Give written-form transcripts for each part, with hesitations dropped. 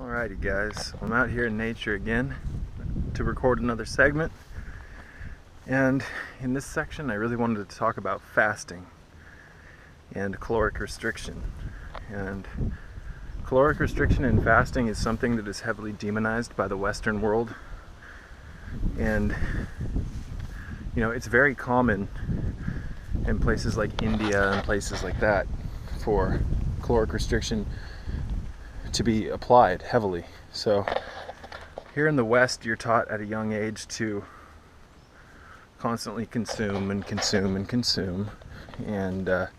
Alrighty guys, I'm out here in nature again to record another segment, and in this section I really wanted to talk about fasting and caloric restriction. And caloric restriction and fasting is something that is heavily demonized by the Western world, and it's very common in places like India and places like that for caloric restriction to be applied heavily. So here in the West, you're taught at a young age to constantly consume and consume and consume, and the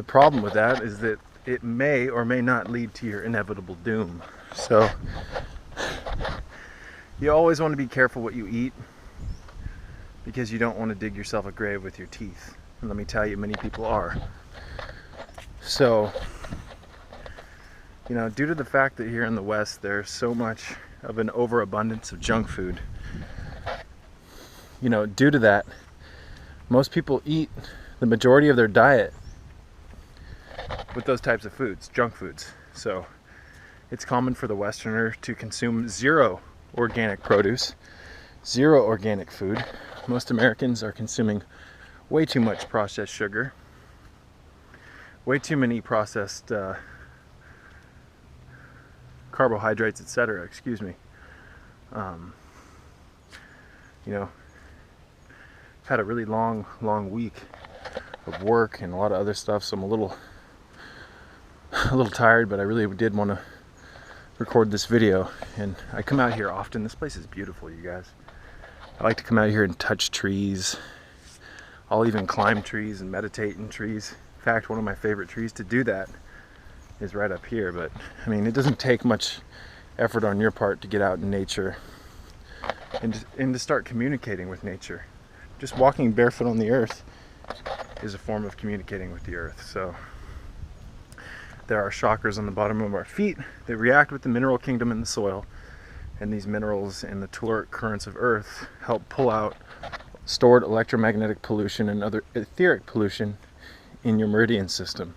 problem with that is that it may or may not lead to your inevitable doom. So you always want to be careful what you eat, because you don't want to dig yourself a grave with your teeth, and let me tell you, many people are. So due to the fact that here in the West there's so much of an overabundance of junk food, due to that, most people eat the majority of their diet with those types of foods, junk foods. So it's common for the Westerner to consume zero organic produce, zero organic food. Most Americans are consuming way too much processed sugar, way too many processed carbohydrates, etc. Excuse me. I've had a really long week of work and a lot of other stuff, so I'm a little tired, but I really did want to record this video. And I come out here often. This place is beautiful, you guys. I like to come out here and touch trees. I'll even climb trees and meditate in trees. In fact, one of my favorite trees to do that is right up here. But I mean, it doesn't take much effort on your part to get out in nature and to start communicating with nature. Just walking barefoot on the earth is a form of communicating with the earth. So there are chakras on the bottom of our feet that react with the mineral kingdom in the soil, and these minerals and the telluric currents of earth help pull out stored electromagnetic pollution and other etheric pollution in your meridian system.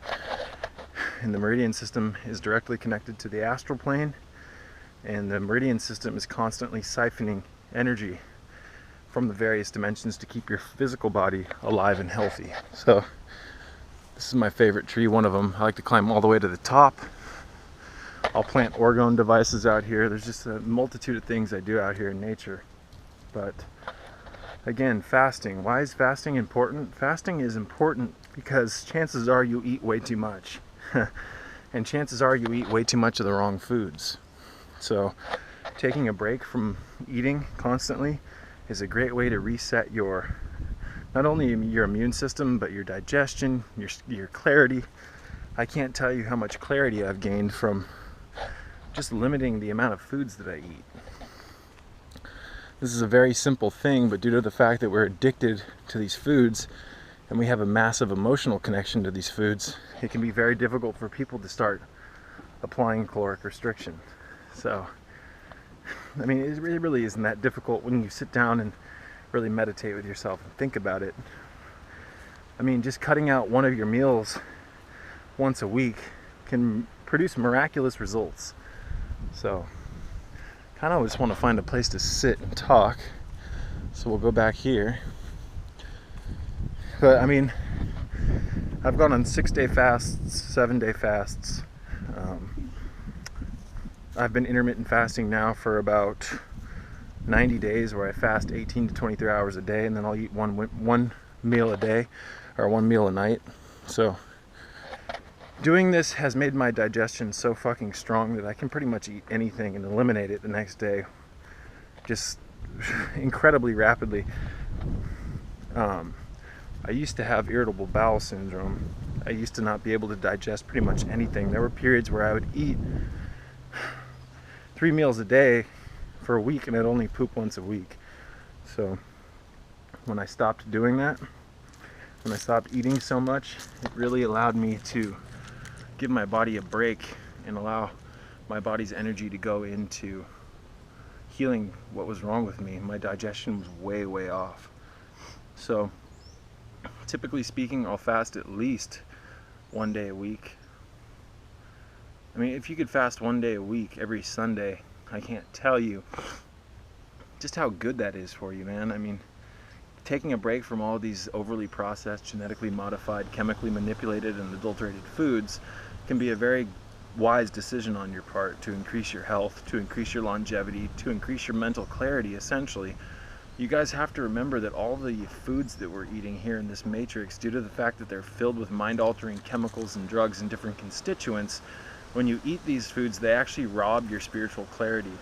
And the meridian system is directly connected to the astral plane, and the meridian system is constantly siphoning energy from the various dimensions to keep your physical body alive and healthy. So this is my favorite tree, one of them. I like to climb all the way to the top. I'll plant orgone devices out here. There's just a multitude of things I do out here in nature. But again, fasting. Why is fasting important? Fasting is important because chances are you eat way too much. And chances are you eat way too much of the wrong foods. So taking a break from eating constantly is a great way to reset not only your immune system, but your digestion, your clarity. I can't tell you how much clarity I've gained from just limiting the amount of foods that I eat. This is a very simple thing, but due to the fact that we're addicted to these foods and we have a massive emotional connection to these foods, it can be very difficult for people to start applying caloric restriction. So, I mean, it really isn't that difficult when you sit down and really meditate with yourself and think about it. I mean, just cutting out one of your meals once a week can produce miraculous results. So, kind of just want to find a place to sit and talk. So we'll go back here. But I mean, I've gone on 6-day fasts, 7-day fasts. I've been intermittent fasting now for about 90 days, where I fast 18 to 23 hours a day, and then I'll eat one meal a day, or one meal a night. So doing this has made my digestion so fucking strong that I can pretty much eat anything and eliminate it the next day, just incredibly rapidly. I used to have irritable bowel syndrome. I used to not be able to digest pretty much anything. There were periods where I would eat 3 meals a day for a week, and I'd only poop once a week. So when I stopped doing that, when I stopped eating so much, it really allowed me to give my body a break and allow my body's energy to go into healing what was wrong with me. My digestion was way off. So typically speaking, I'll fast at least 1 day a week. I mean, if you could fast 1 day a week, every Sunday, I can't tell you just how good that is for you, man. I mean, taking a break from all these overly processed, genetically modified, chemically manipulated, and adulterated foods can be a very wise decision on your part to increase your health, to increase your longevity, to increase your mental clarity, essentially. You guys have to remember that all the foods that we're eating here in this matrix, due to the fact that they're filled with mind-altering chemicals and drugs and different constituents, when you eat these foods, they actually rob your spiritual clarity.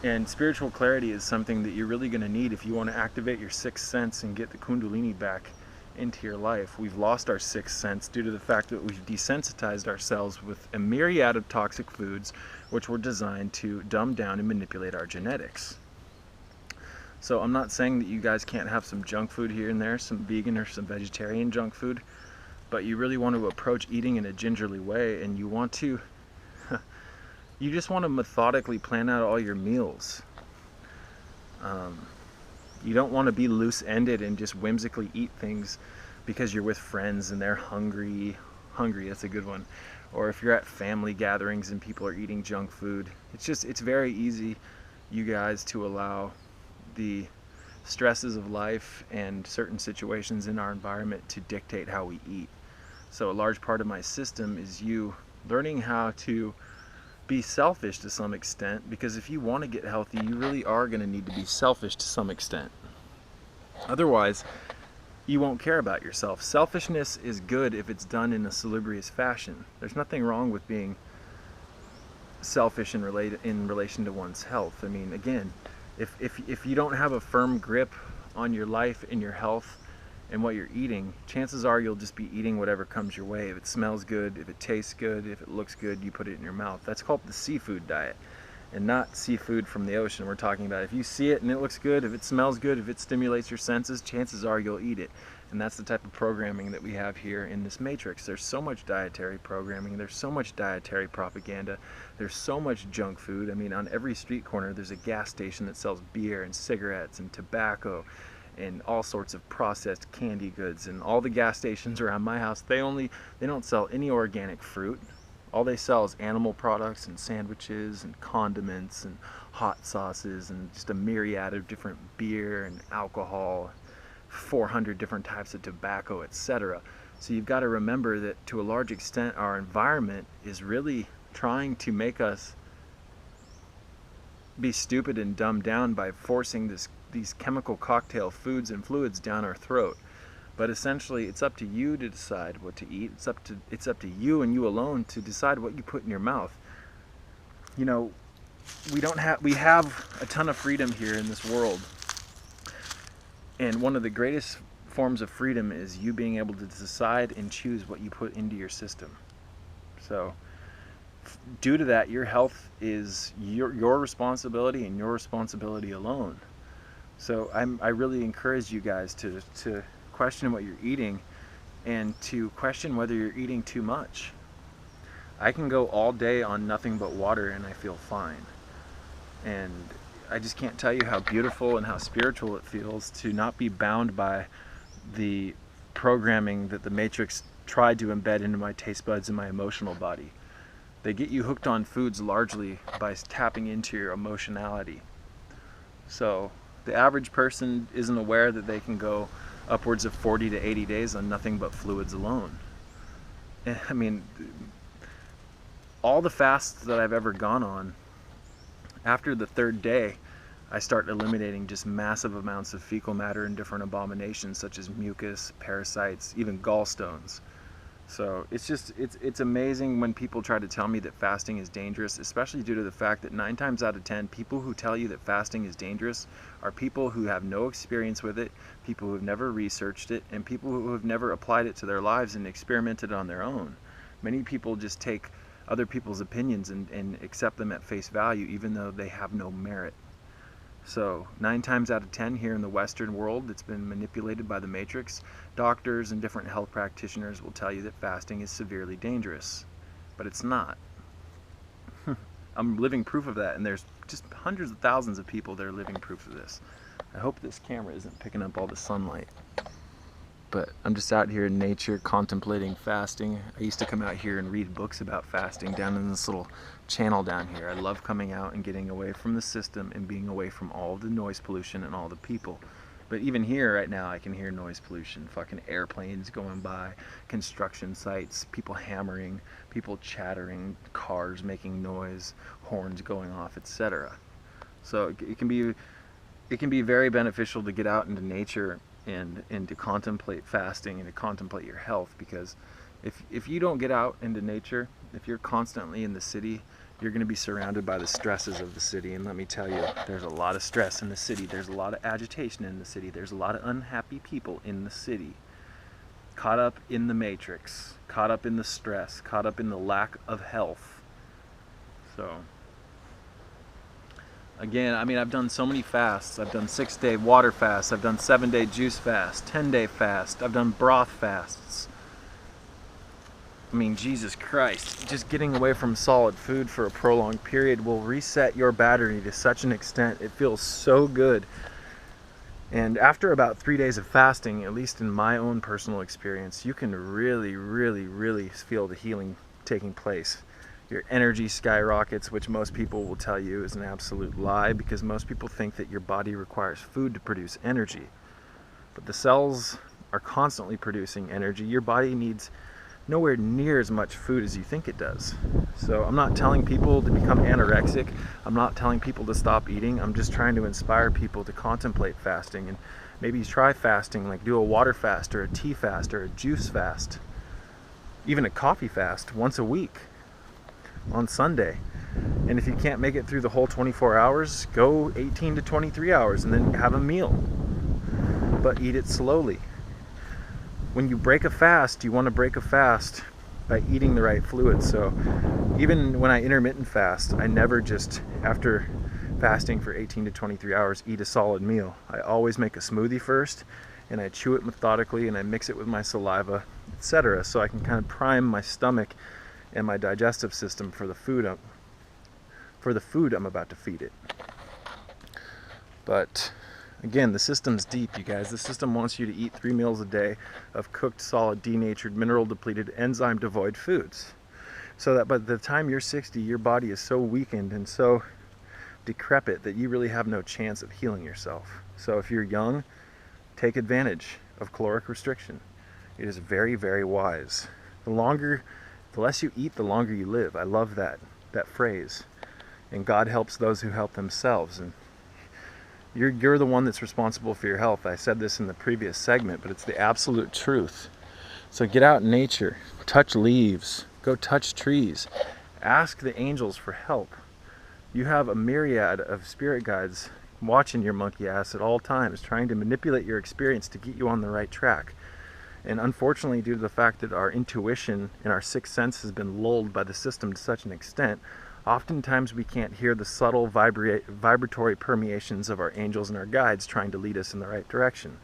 And spiritual clarity is something that you're really going to need if you want to activate your sixth sense and get the Kundalini back into your life. We've lost our sixth sense due to the fact that we've desensitized ourselves with a myriad of toxic foods which were designed to dumb down and manipulate our genetics. So I'm not saying that you guys can't have some junk food here and there, some vegan or some vegetarian junk food, but you really want to approach eating in a gingerly way, and you want to you just want to methodically plan out all your meals. You don't want to be loose-ended and just whimsically eat things because you're with friends and they're hungry, that's a good one. Or if you're at family gatherings and people are eating junk food. It's very easy, you guys, to allow the stresses of life and certain situations in our environment to dictate how we eat. So a large part of my system is you learning how to be selfish to some extent, because if you want to get healthy, you really are going to need to be selfish to some extent. Otherwise, you won't care about yourself. Selfishness is good if it's done in a salubrious fashion. There's nothing wrong with being selfish in relation to one's health. I mean, again, if you don't have a firm grip on your life and your health and what you're eating, chances are you'll just be eating whatever comes your way. If it smells good, if it tastes good, if it looks good, you put it in your mouth. That's called the seafood diet, and not seafood from the ocean. We're talking about if you see it and it looks good, if it smells good, if it stimulates your senses, chances are you'll eat it. And that's the type of programming that we have here in this matrix. There's so much dietary programming, there's so much dietary propaganda, there's so much junk food. I mean, on every street corner there's a gas station that sells beer and cigarettes and tobacco and all sorts of processed candy goods. And all the gas stations around my house, they don't sell any organic fruit. All they sell is animal products and sandwiches and condiments and hot sauces and just a myriad of different beer and alcohol, 400 different types of tobacco, etc. So you've got to remember that to a large extent our environment is really trying to make us be stupid and dumbed down by forcing these chemical cocktail foods and fluids down our throat. But essentially it's up to you to decide what to eat. It's up to you and you alone to decide what you put in your mouth. You know, we have a ton of freedom here in this world. And one of the greatest forms of freedom is you being able to decide and choose what you put into your system. So due to that, your health is your responsibility and your responsibility alone. So I really encourage you guys to question what you're eating and to question whether you're eating too much. I can go all day on nothing but water and I feel fine. And I just can't tell you how beautiful and how spiritual it feels to not be bound by the programming that the Matrix tried to embed into my taste buds and my emotional body. They get you hooked on foods largely by tapping into your emotionality. So the average person isn't aware that they can go upwards of 40 to 80 days on nothing but fluids alone. And, I mean, all the fasts that I've ever gone on, after the third day, I start eliminating just massive amounts of fecal matter and different abominations such as mucus, parasites, even gallstones. So it's amazing when people try to tell me that fasting is dangerous, especially due to the fact that 9 times out of 10, people who tell you that fasting is dangerous are people who have no experience with it, people who have never researched it, and people who have never applied it to their lives and experimented on their own. Many people just take other people's opinions and accept them at face value even though they have no merit. So 9 times out of 10 here in the Western world that's been manipulated by the Matrix, doctors and different health practitioners will tell you that fasting is severely dangerous. But it's not. I'm living proof of that, and there's just hundreds of thousands of people that are living proof of this. I hope this camera isn't picking up all the sunlight. but I'm just out here in nature contemplating fasting. I used to come out here and read books about fasting down in this little channel down here. I love coming out and getting away from the system and being away from all the noise pollution and all the people. But even here right now I can hear noise pollution, fucking airplanes going by, construction sites, people hammering, people chattering, cars making noise, horns going off, etc. So it can be very beneficial to get out into nature and to contemplate fasting and to contemplate your health, because if you don't get out into nature, if you're constantly in the city, you're going to be surrounded by the stresses of the city. And let me tell you, there's a lot of stress in the city. There's a lot of agitation in the city. There's a lot of unhappy people in the city, caught up in the matrix, caught up in the stress, caught up in the lack of health. So again, I mean, I've done so many fasts. I've done 6-day water fasts. I've done 7-day juice fast, 10-day fast. I've done broth fasts. I mean, Jesus Christ, just getting away from solid food for a prolonged period will reset your battery to such an extent. It feels so good. And after about 3 days of fasting, at least in my own personal experience, you can really, really, really feel the healing taking place. Your energy skyrockets, which most people will tell you is an absolute lie, because most people think that your body requires food to produce energy. But the cells are constantly producing energy. Your body needs nowhere near as much food as you think it does. So I'm not telling people to become anorexic. I'm not telling people to stop eating. I'm just trying to inspire people to contemplate fasting and maybe try fasting, like do a water fast or a tea fast or a juice fast, even a coffee fast once a week on Sunday. And if you can't make it through the whole 24 hours, go 18 to 23 hours and then have a meal, but eat it slowly. When you break a fast, you want to break a fast by eating the right fluids. So even when I intermittent fast, I never just, after fasting for 18 to 23 hours, eat a solid meal. I always make a smoothie first, and I chew it methodically, and I mix it with my saliva, etc., so I can kind of prime my stomach and my digestive system for the food I'm about to feed it. But again, the system's deep, you guys. The system wants you to eat 3 meals a day of cooked, solid, denatured, mineral-depleted, enzyme-devoid foods, so that by the time you're 60, your body is so weakened and so decrepit that you really have no chance of healing yourself. So if you're young, take advantage of caloric restriction. It is very, very wise. The less you eat, the longer you live. I love that phrase. And God helps those who help themselves. And you're the one that's responsible for your health. I said this in the previous segment, but it's the absolute truth. So get out in nature, touch leaves, go touch trees, ask the angels for help. You have a myriad of spirit guides watching your monkey ass at all times, trying to manipulate your experience to get you on the right track. And unfortunately, due to the fact that our intuition and our sixth sense has been lulled by the system to such an extent, oftentimes we can't hear the subtle vibratory permeations of our angels and our guides trying to lead us in the right direction.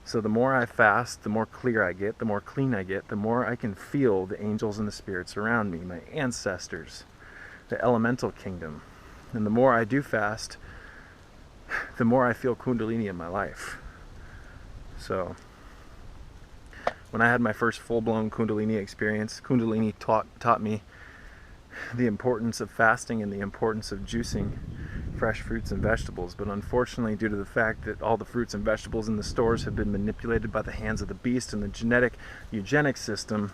So the more I fast, the more clear I get, the more clean I get, the more I can feel the angels and the spirits around me, my ancestors, the elemental kingdom. And the more I do fast, the more I feel Kundalini in my life. So when I had my first full-blown Kundalini experience, Kundalini taught me the importance of fasting and the importance of juicing fresh fruits and vegetables. But unfortunately, due to the fact that all the fruits and vegetables in the stores have been manipulated by the hands of the beast and the genetic eugenics system,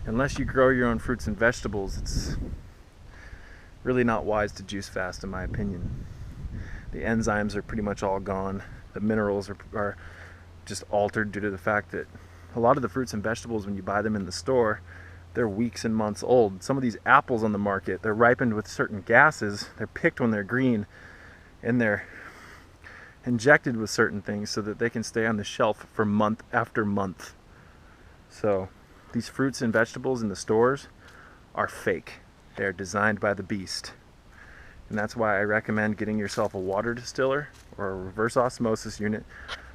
unless you grow your own fruits and vegetables, it's really not wise to juice fast, in my opinion. The enzymes are pretty much all gone. The minerals are just altered due to the fact that a lot of the fruits and vegetables, when you buy them in the store, they're weeks and months old. Some of these apples on the market, they're ripened with certain gases. They're picked when they're green, and they're injected with certain things so that they can stay on the shelf for month after month. So these fruits and vegetables in the stores are fake. They're designed by the beast. And that's why I recommend getting yourself a water distiller or a reverse osmosis unit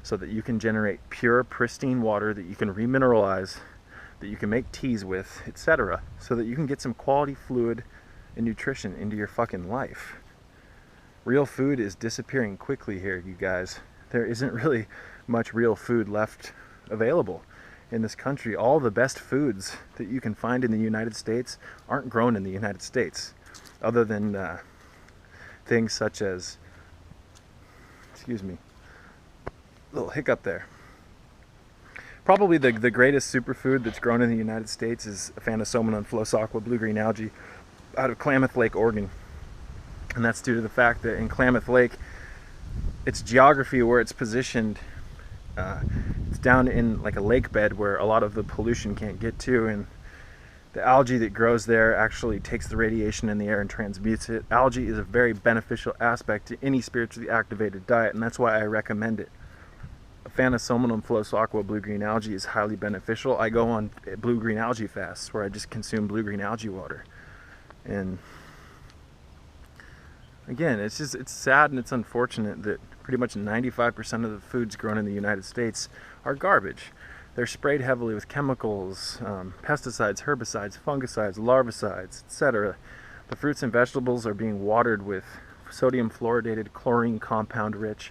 so that you can generate pure, pristine water that you can remineralize, that you can make teas with, etc., so that you can get some quality fluid and nutrition into your fucking life. Real food is disappearing quickly here, you guys. There isn't really much real food left available in this country. All the best foods that you can find in the United States aren't grown in the United States, other than things such as, excuse me, little hiccup there. Probably the greatest superfood that's grown in the United States is Aphanosomnon philosophica blue-green algae out of Klamath Lake, Oregon. And that's due to the fact that in Klamath Lake, its geography, where it's positioned, it's down in like a lake bed where a lot of the pollution can't get to, and the algae that grows there actually takes the radiation in the air and transmutes it. Algae is a very beneficial aspect to any spiritually activated diet, and that's why I recommend it. Aphanosomnon philosophica blue-green algae is highly beneficial. I go on blue-green algae fasts where I just consume blue-green algae water. And again, it's sad and it's unfortunate that pretty much 95% of the foods grown in the United States are garbage. They're sprayed heavily with chemicals, pesticides, herbicides, fungicides, larvicides, etc. The fruits and vegetables are being watered with sodium fluoridated, chlorine compound rich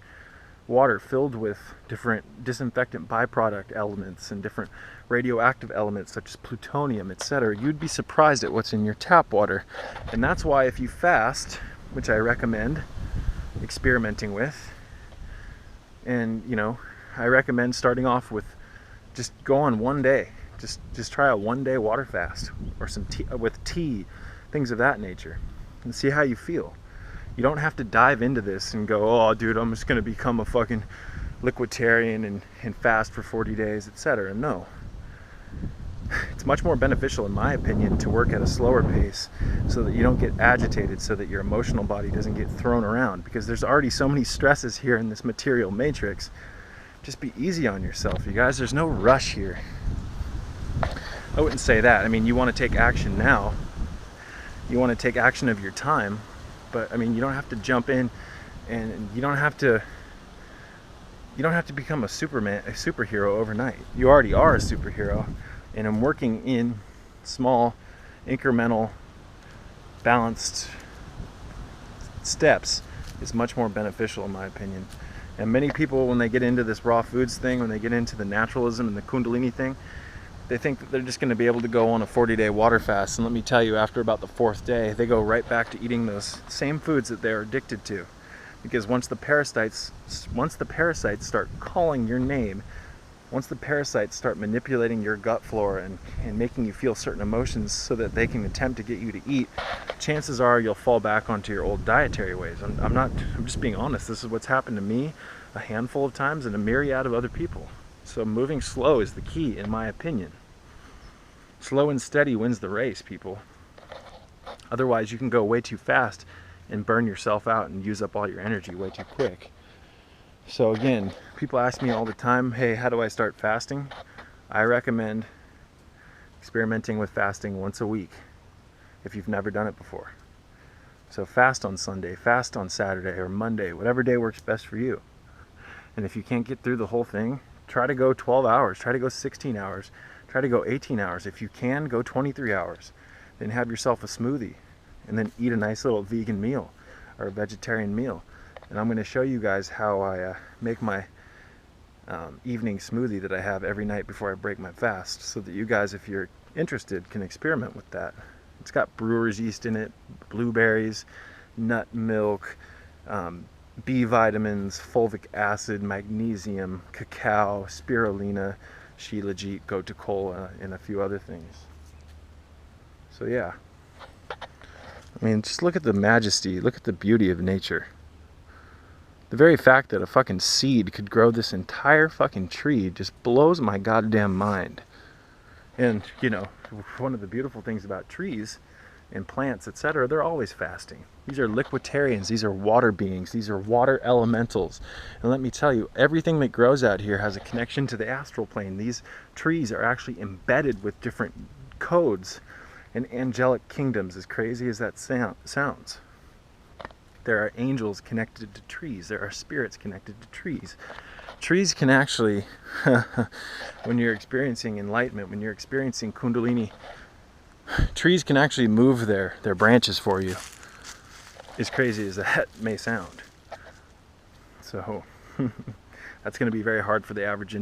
water filled with different disinfectant byproduct elements and different radioactive elements such as plutonium, etc. You'd be surprised at what's in your tap water. And that's why if you fast, which I recommend experimenting with, and I recommend starting off with just go on one day, just try a 1 day water fast or some tea, with tea, things of that nature, and see how you feel. You don't have to dive into this and go, oh dude, I'm just going to become a fucking liquiditarian and fast for 40 days, etc. No. It's much more beneficial, in my opinion, to work at a slower pace so that you don't get agitated, so that your emotional body doesn't get thrown around, because there's already so many stresses here in this material matrix. Just be easy on yourself, you guys. There's no rush here. I wouldn't say that. I mean, you want to take action now. You want to take action of your time. But I mean, you don't have to jump in, and you don't have to become a superhero overnight. You already are a superhero, and I'm working in small, incremental, balanced steps is much more beneficial, in my opinion. And many people, when they get into this raw foods thing, when they get into the naturalism and the Kundalini thing, they think that they're just going to be able to go on a 40-day water fast. And let me tell you, after about the 4th day, they go right back to eating those same foods that they're addicted to. Because once the parasites start calling your name, once the parasites start manipulating your gut flora and making you feel certain emotions so that they can attempt to get you to eat, chances are you'll fall back onto your old dietary ways. I'm just being honest. This is what's happened to me a handful of times and a myriad of other people. So moving slow is the key, in my opinion. Slow and steady wins the race, people. Otherwise, you can go way too fast and burn yourself out and use up all your energy way too quick. So again, people ask me all the time, hey, how do I start fasting? I recommend experimenting with fasting once a week if you've never done it before. So fast on Sunday, fast on Saturday or Monday, whatever day works best for you. And if you can't get through the whole thing, try to go 12 hours, try to go 16 hours, try to go 18 hours. If you can, go 23 hours. Then have yourself a smoothie and then eat a nice little vegan meal or a vegetarian meal. And I'm going to show you guys how I make my evening smoothie that I have every night before I break my fast, so that you guys, if you're interested, can experiment with that. It's got brewer's yeast in it, blueberries, nut milk, B vitamins, fulvic acid, magnesium, cacao, spirulina, shilajit, gotu kola, and a few other things. So yeah, I mean, just look at the majesty, look at the beauty of nature. The very fact that a fucking seed could grow this entire fucking tree just blows my goddamn mind. And, one of the beautiful things about trees and plants, etc., they're always fasting. These are liquiditarians, these are water beings, these are water elementals. And let me tell you, everything that grows out here has a connection to the astral plane. These trees are actually embedded with different codes and angelic kingdoms, as crazy as that sounds. There are angels connected to trees. There are spirits connected to trees. Trees can actually, when you're experiencing enlightenment, when you're experiencing Kundalini, trees can actually move their branches for you, as crazy as that may sound. So that's going to be very hard for the average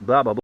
blah, blah, blah.